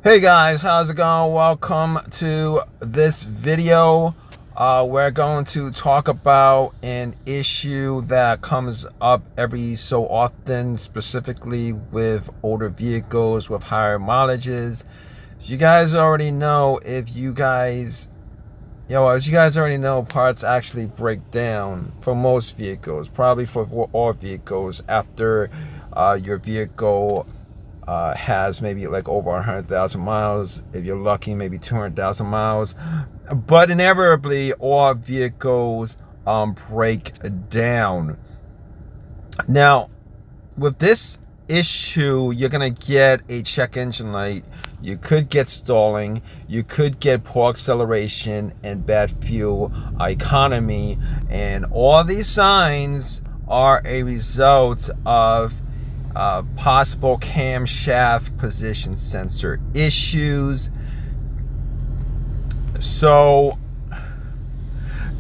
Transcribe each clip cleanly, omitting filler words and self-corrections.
Hey guys, how's it going? Welcome to this video. We're going to talk about an issue that comes up every so often, specifically with older vehicles with higher mileages. So you guys already know, as you guys already know, parts actually break down for most vehicles, probably for all vehicles, after your vehicle has maybe like over 100,000 miles. If you're lucky, maybe 200,000 miles. But inevitably, all vehicles break down. Now, with this issue, you're gonna get a check engine light. You could get stalling. You could get poor acceleration and bad fuel economy. And all these signs are a result of possible camshaft position sensor issues. So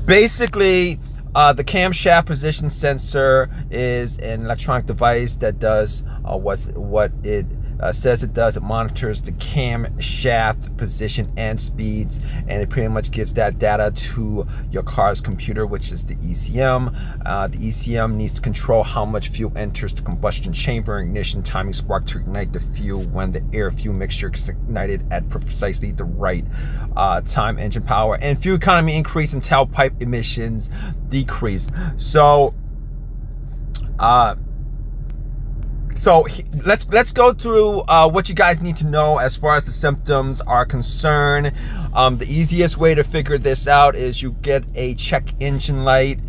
basically, the camshaft position sensor is an electronic device that does what it says it does. It monitors the camshaft position and speeds, and it pretty much gives that data to your car's computer, which is the ECM. The ECM needs to control how much fuel enters the combustion chamber, ignition, timing, spark to ignite the fuel when the air-fuel mixture is ignited at precisely the right time, engine power, and fuel economy increase and tailpipe emissions decrease. So let's go through what you guys need to know as far as the symptoms are concerned. The easiest way to figure this out is you get a check engine light.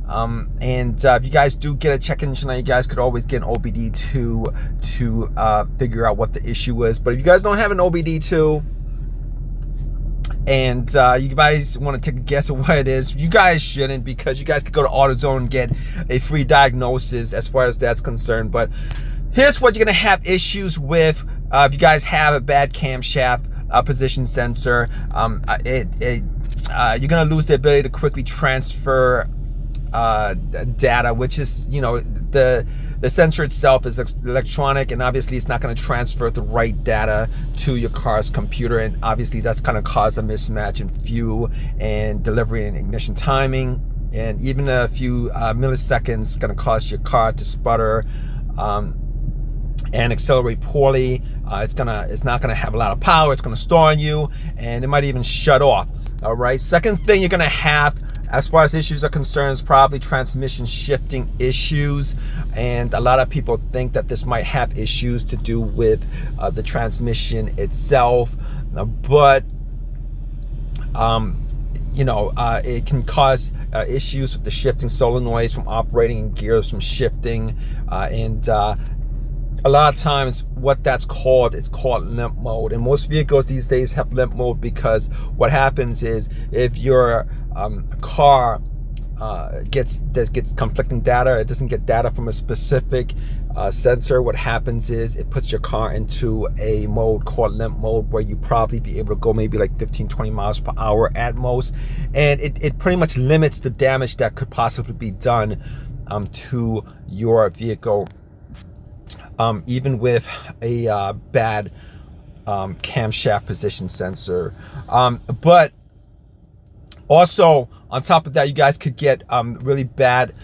If you guys do get a check engine light, you guys could always get an OBD2 to figure out what the issue is. But if you guys don't have an OBD2 and you guys want to take a guess at what it is, you guys shouldn't, because you guys could go to AutoZone and get a free diagnosis as far as that's concerned. But here's what you're going to have issues with if you guys have a bad camshaft position sensor. You're going to lose the ability to quickly transfer data, which is, the sensor itself is electronic, and obviously it's not going to transfer the right data to your car's computer, and obviously that's going to cause a mismatch in fuel and delivery and ignition timing, and even a few milliseconds is going to cause your car to sputter and accelerate poorly. It's not gonna have a lot of power. It's gonna stall on you, and it might even shut off. All right. Second thing you're gonna have, as far as issues are concerned, is probably transmission shifting issues. And a lot of people think that this might have issues to do with the transmission itself, but it can cause issues with the shifting solenoids from operating and gears from shifting, a lot of times what that's called, it's called limp mode. And most vehicles these days have limp mode because what happens is, if your car gets conflicting data, it doesn't get data from a specific sensor, what happens is it puts your car into a mode called limp mode, where you probably be able to go maybe like 15-20 miles per hour at most, and it pretty much limits the damage that could possibly be done to your vehicle, even with a bad camshaft position sensor. But also, on top of that, you guys could get really bad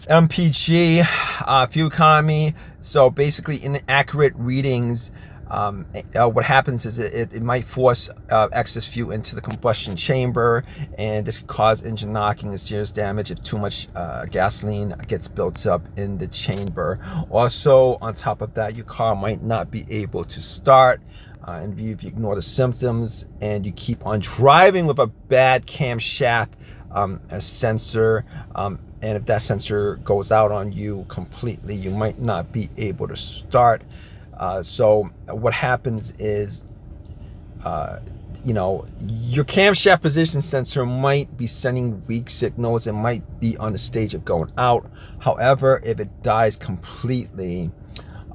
MPG fuel economy. So basically, inaccurate readings. What happens is it might force excess fuel into the combustion chamber, and this could cause engine knocking and serious damage if too much gasoline gets built up in the chamber. Also, on top of that, your car might not be able to start, and if you ignore the symptoms and you keep on driving with a bad camshaft sensor, and if that sensor goes out on you completely, you might not be able to start. So what happens is, your camshaft position sensor might be sending weak signals. It might be on the stage of going out. However, if it dies completely,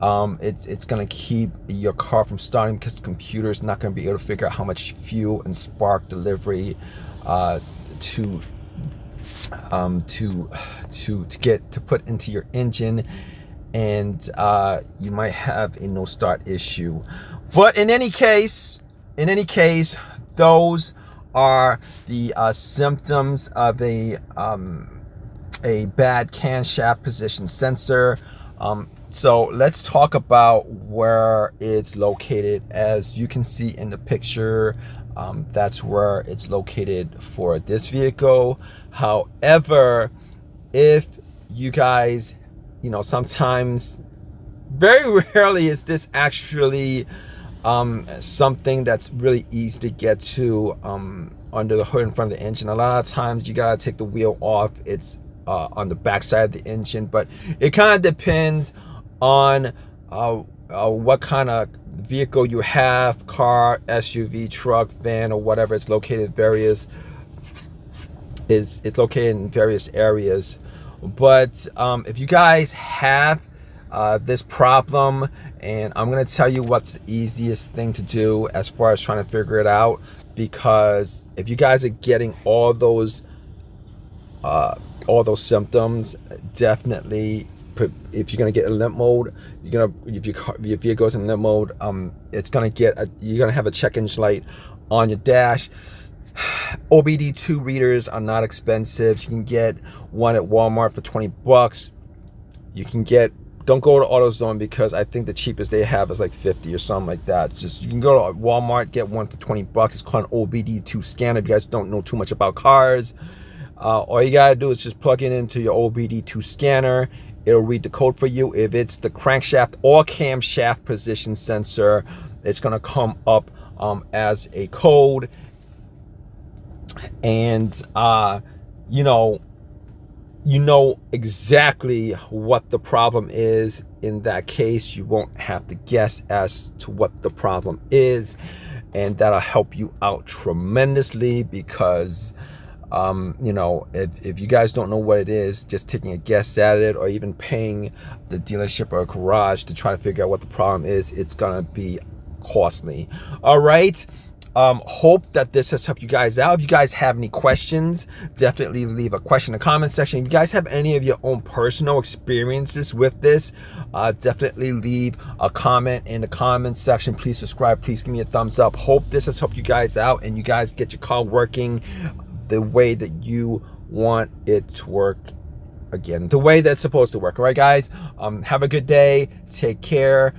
it's going to keep your car from starting, because the computer is not going to be able to figure out how much fuel and spark delivery to put into your engine. and you might have a no start issue. But in any case, those are the symptoms of a bad camshaft position sensor. So let's talk about where it's located. As you can see in the picture, that's where it's located for this vehicle. However, if you guys, you know, sometimes, very rarely is this actually something that's really easy to get to under the hood in front of the engine. A lot of times you gotta take the wheel off. It's on the back side of the engine, but it kind of depends on what kind of vehicle you have, car, SUV, truck, van, or whatever. It's located it's located in various areas. But if you guys have this problem, and I'm gonna tell you what's the easiest thing to do as far as trying to figure it out, because if you guys are getting all those symptoms, definitely, if you're gonna get in limp mode, if your vehicle goes in limp mode, it's gonna you're gonna have a check engine light on your dash. OBD2 readers are not expensive. You can get one at Walmart for 20 bucks. You can get, don't go to AutoZone, because I think the cheapest they have is like 50 or something like that. Just, you can go to Walmart, get one for 20 bucks. It's called an OBD2 scanner. If you guys don't know too much about cars, all you gotta do is just plug it into your OBD2 scanner. It'll read the code for you. If it's the crankshaft or camshaft position sensor, it's gonna come up as a code. And you know exactly what the problem is. In that case, you won't have to guess as to what the problem is, and that'll help you out tremendously, because you know, if you guys don't know what it is, just taking a guess at it, or even paying the dealership or a garage to try to figure out what the problem is, it's gonna be costly. All right. Hope that this has helped you guys out. If you guys have any questions, definitely leave a question in the comment section. If you guys have any of your own personal experiences with this, definitely leave a comment in the comment section. Please subscribe. Please give me a thumbs up. Hope this has helped you guys out, and you guys get your car working the way that you want it to work again, the way that's supposed to work. All right, guys, have a good day. Take care.